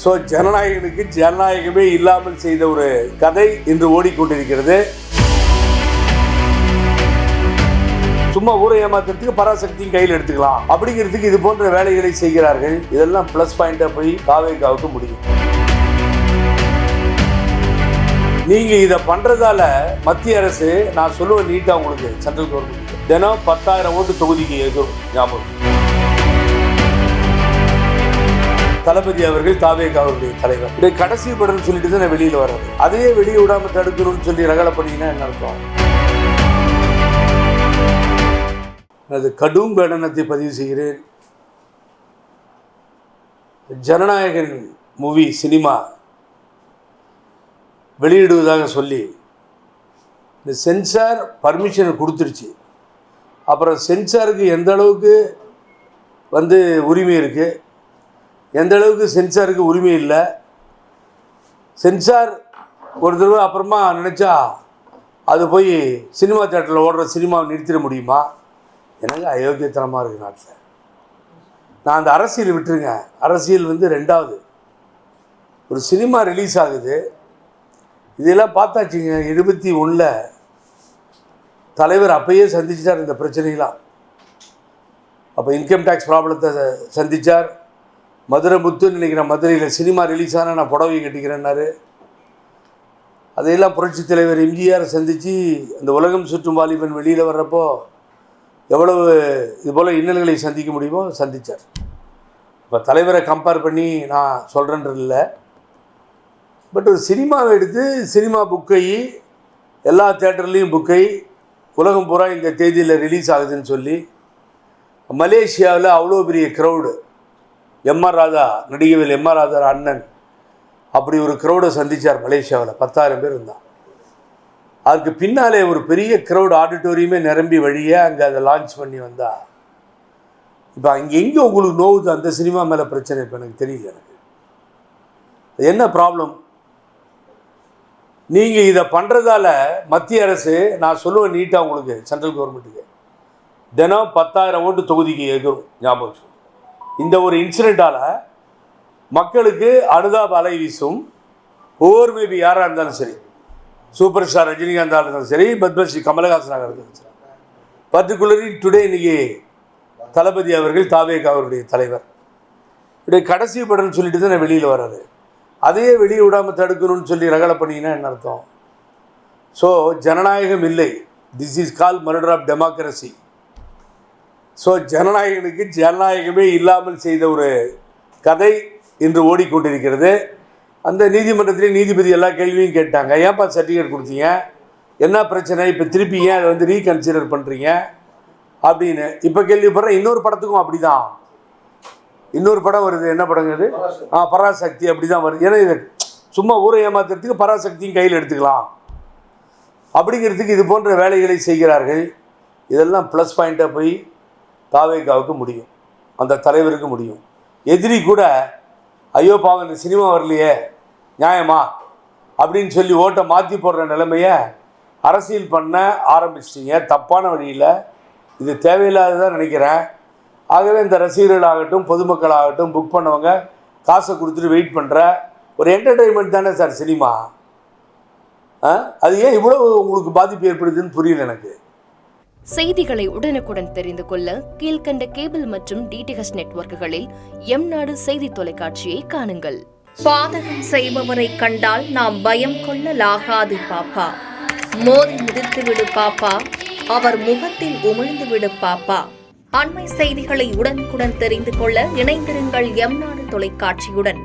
So ஜனநாயகனுக்கு ஜனநாயகமே இல்லாமல் செய்த ஒரு கதை இன்று ஓடிக்கொண்டிருக்கிறது. சும்மா ஊரை ஏமாத்துறதுக்கு பராசக்தியும் கையில் எடுத்துக்கலாம் அப்படிங்கிறதுக்கு இது போன்ற வேலைகளை செய்கிறார்கள். இதெல்லாம் பிளஸ் பாயிண்டா போய் தாவேகாவுக்கு முடியும். நீங்க இதை பண்றதால மத்திய அரசு, நான் சொல்லுவேன் நீட்டா உங்களுக்கு, சென்ட்ரல் கவர்மெண்ட் தினம் 10,000 ஓட்டு தொகுதிக்கு எதுவும் ஞாபகம். தளபதி அவர்கள் தாவேகா அவருடைய தலைவர் இதை கடைசி படம் சொல்லிட்டு தான் நான் வெளியில வர்றது. அதையே வெளியே விடாம தடுக்கணும்னு சொல்லி ரகலை பண்ணீங்கன்னா என்ன அர்த்தம்? அது கடும் கண்டனத்தை பதிவு செய்கிறேன். ஜனநாயகன் மூவி சினிமா வெளியிடுவதாக சொல்லி இந்த சென்சார் பர்மிஷனை கொடுத்துருச்சு. அப்புறம் சென்சாருக்கு எந்த அளவுக்கு உரிமை இருக்குது, எந்த அளவுக்கு சென்சாருக்கு உரிமை இல்லை, சென்சார் ஒரு தடவை அப்புறமா நினச்சா அது போய் சினிமா தியேட்டரில் ஓடுற சினிமாவை நிறுத்திட முடியுமா? எனக்கு அயோக்கியத்தனமாக இருக்குது நாட்டில். நான் அந்த அரசியல் விட்டுருங்க, அரசியல் ரெண்டாவது. ஒரு சினிமா ரிலீஸ் ஆகுது, இதெல்லாம் பார்த்தாச்சுங்க. 21 தலைவர் அப்பயே சந்திச்சிட்டார் இந்த பிரச்சனைலாம். அப்போ இன்கம் டேக்ஸ் ப்ராப்ளத்தை சந்தித்தார். மதுரை முத்துன்னு நினைக்கிறேன், மதுரையில் சினிமா ரிலீஸ் ஆனால் நான் புடவை கட்டிக்கிறேன்னாரு. அதையெல்லாம் புரட்சி தலைவர் எம்ஜிஆர் சந்தித்து அந்த உலகம் சுற்றும் வாலிபன் வெளியில் வர்றப்போ எவ்வளவு இது போல் இன்னல்களை சந்திக்க முடியுமோ சந்தித்தார். இப்போ தலைவரை கம்பேர் பண்ணி நான் சொல்கிறேன்றது இல்லை. பட் ஒரு சினிமாவை எடுத்து சினிமா புக்கை எல்லா தேட்டர்லேயும் புக்கை உலகம் பூரா இந்த தேதியில் ரிலீஸ் ஆகுதுன்னு சொல்லி மலேசியாவில் அவ்வளோ பெரிய க்ரௌடு, எம்ஆர் ராதா, நடிகவில் எம்ஆர் ராதா அண்ணன் அப்படி ஒரு க்ரௌடை சந்தித்தார். மலேசியாவில் 10,000 பேர் இருந்தான். அதுக்கு பின்னாலே ஒரு பெரிய க்ரௌட், ஆடிட்டோரியமே நிரம்பி வழியே அங்கே அதை லான்ச் பண்ணி வந்தா. இப்போ அங்கே எங்கே உங்களுக்கு நோவுது அந்த சினிமா மேலே பிரச்சனை? இப்போ எனக்கு தெரியல. எனக்கு என்ன ப்ராப்ளம்? நீங்கள் இதை பண்ணுறதால மத்திய அரசு, நான் சொல்லுவேன் நீட்டாக உங்களுக்கு, சென்ட்ரல் கவர்மெண்ட்டுக்கு தினம் 10,000 ஓட்டு தொகுதிக்கு எதுவும் ஞாபகம். இந்த ஒரு இன்சிடெண்ட்டால் மக்களுக்கு அனுதாப அலை வீசும். ஒவ்வொரு மேபி யாராக இருந்தாலும் சரி, சூப்பர் ஸ்டார் ரஜினிகாந்தாக இருந்தாலும் சரி, பத்மஸ்ரீ கமலஹாசனாக இருந்தாலும் சரி, பர்டிகுலர்லி டுடே இன்னைக்கு தளபதி அவர்கள் தாவேகா அவருடைய தலைவர் இடைய கடைசி படம்னு சொல்லிட்டு தான் நான் வெளியில் வர்றது. அதையே வெளியே விடாமல் தடுக்கணும்னு சொல்லி ரகலை பண்ணிங்கன்னா என்ன அர்த்தம்? ஸோ ஜனநாயகம் இல்லை. This is call murder of democracy. So ஜனநாயகனுக்கு ஜனநாயகமே இல்லாமல் செய்த ஒரு கதை இன்று ஓடிக்கொண்டிருக்கிறது. அந்த நீதிமன்றத்திலே நீதிபதி எல்லா கேள்வியும் கேட்டாங்க. ஏன்ப்பா சர்டிஃபிகேட் கொடுத்தீங்க, என்ன பிரச்சனை, இப்போ திருப்பி ஏன் அதை ரீகன்சிடர் பண்ணுறீங்க அப்படின்னு. இப்போ கேள்விப்படுறேன். இன்னொரு படத்துக்கும் அப்படி தான், இன்னொரு படம் வருது. என்ன படங்க அது? பராசக்தி. அப்படி தான் வருது. ஏன்னா இது சும்மா ஊரை ஏமாத்துறதுக்கு பராசக்தியும் கையில் எடுத்துக்கலாம் அப்படிங்கிறதுக்கு இது போன்ற வேலைகளை செய்கிறார்கள். இதெல்லாம் ப்ளஸ் பாயிண்ட்டாக போய் தாவேகாவுக்கு முடியும், அந்த தலைவருக்கு முடியும். எதிரி கூட ஐயோ பாவம் இந்த சினிமா வரலையே நியாயமா அப்படின்னு சொல்லி ஓட்டை மாற்றி போடுற நிலைமையை அரசியல் பண்ண ஆரம்பிச்சிட்டிங்க தப்பான வழியில். இது தேவையில்லாததான் நினைக்கிறேன். ஆகவே இந்த ரசிகர்களாகட்டும் பொதுமக்களாகட்டும் புக் பண்ணவங்க காசை கொடுத்துட்டு வெயிட் பண்ணுற ஒரு என்டர்டெயின்மெண்ட் தானே சார் சினிமா. அது ஏன் இவ்வளோ உங்களுக்கு பாதிப்பு ஏற்படுதுன்னு புரியல எனக்கு. செய்திகளை உடனுக்குடன் தெரிந்து கொள்ள கீழ்கண்ட கேபிள் மற்றும் டிடிஹெச் நெட்வொர்க்குகளில் எம்நாடு செய்தி தொலைக்காட்சியை காணுங்கள். பாதகம் செய்பவரை கண்டால் நாம் பயம் கொள்ளலாகாது பாப்பா. மோதி மிதித்து விடு பாப்பா, அவர் முகத்தில் உமிழ்ந்து விடு பாப்பா. அண்மை செய்திகளை உடனுக்குடன் தெரிந்து கொள்ள இணைந்திருங்கள் எம்நாடு தொலைக்காட்சியுடன்.